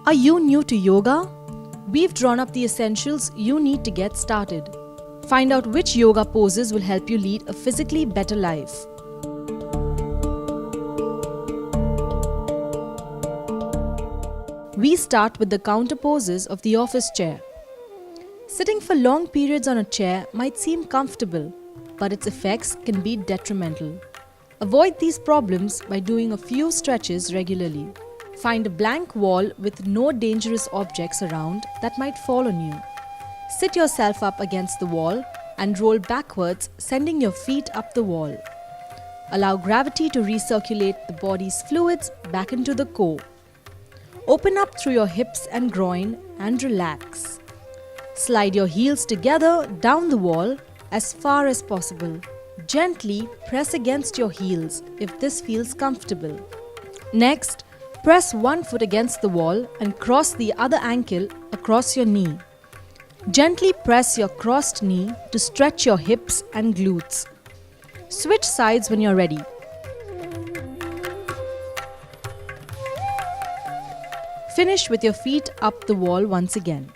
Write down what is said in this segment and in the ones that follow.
Are you new to yoga? We've drawn up the essentials you need to get started. Find out which yoga poses will help you lead a physically better life. We start with the counter poses of the office chair. Sitting for long periods on a chair might seem comfortable, but its effects can be detrimental. Avoid these problems by doing a few stretches regularly. Find a blank wall with no dangerous objects around that might fall on you. Sit yourself up against the wall and roll backwards, sending your feet up the wall. Allow gravity to recirculate the body's fluids back into the core. Open up through your hips and groin and relax. Slide your heels together down the wall as far as possible. Gently press against your heels if this feels comfortable. Next, press one foot against the wall and cross the other ankle across your knee. Gently press your crossed knee to stretch your hips and glutes. Switch sides when you're ready. Finish with your feet up the wall once again.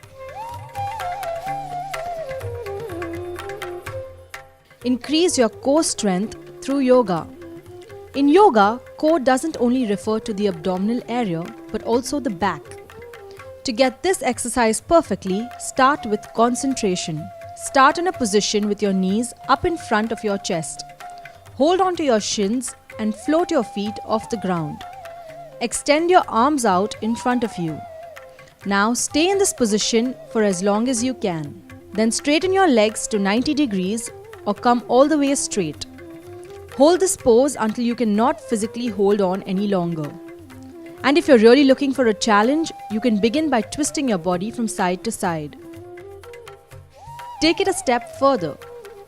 Increase your core strength through yoga. In yoga, core doesn't only refer to the abdominal area but also the back. To get this exercise perfectly, start with concentration. Start in a position with your knees up in front of your chest. Hold on to your shins and float your feet off the ground. Extend your arms out in front of you. Now stay in this position for as long as you can. Then straighten your legs to 90 degrees or come all the way straight. Hold this pose until you cannot physically hold on any longer. And if you're really looking for a challenge, you can begin by twisting your body from side to side. Take it a step further.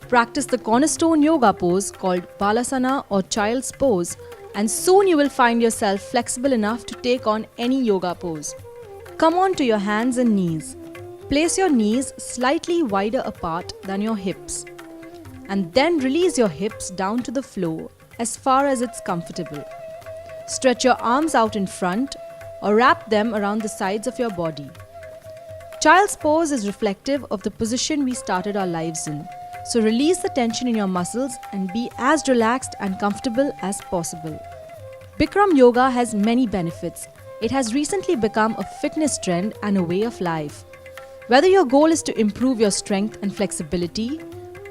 Practice the cornerstone yoga pose called Balasana or Child's Pose, and soon you will find yourself flexible enough to take on any yoga pose. Come on to your hands and knees. Place your knees slightly wider apart than your hips. And then release your hips down to the floor as far as it's comfortable. Stretch your arms out in front or wrap them around the sides of your body. Child's pose is reflective of the position we started our lives in, so release the tension in your muscles and be as relaxed and comfortable as possible. Bikram yoga has many benefits. It has recently become a fitness trend and a way of life. Whether your goal is to improve your strength and flexibility,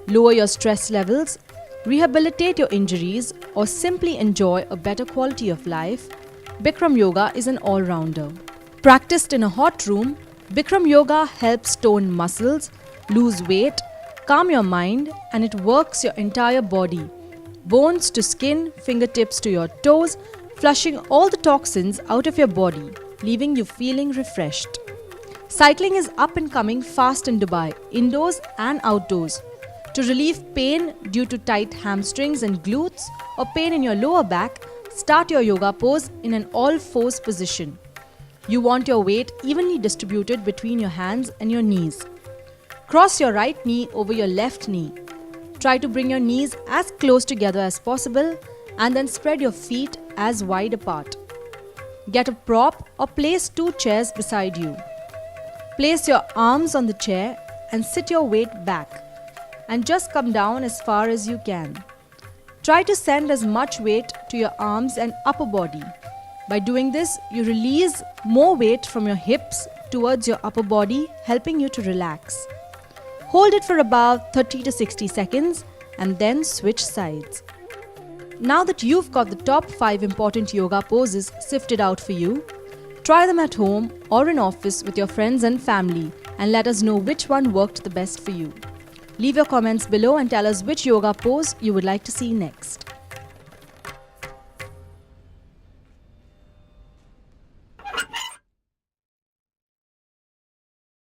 lower your stress levels, rehabilitate your injuries, or simply enjoy a better quality of life, Bikram yoga is an all-rounder. Practiced in a hot room, Bikram yoga helps tone muscles, lose weight, calm your mind, and it works your entire body, bones to skin, fingertips to your toes, flushing all the toxins out of your body, leaving you feeling refreshed. Cycling is up and coming fast in Dubai, indoors and outdoors. To relieve pain due to tight hamstrings and glutes or pain in your lower back, start your yoga pose in an all-fours position. You want your weight evenly distributed between your hands and your knees. Cross your right knee over your left knee. Try to bring your knees as close together as possible and then spread your feet as wide apart. Get a prop or place two chairs beside you. Place your arms on the chair and sit your weight back. And just come down as far as you can. Try to send as much weight to your arms and upper body. By doing this, you release more weight from your hips towards your upper body, helping you to relax. Hold it for about 30 to 60 seconds and then switch sides. Now that you've got the top 5 important yoga poses sifted out for you, try them at home or in office with your friends and family and let us know which one worked the best for you. Leave your comments below and tell us which yoga pose you would like to see next.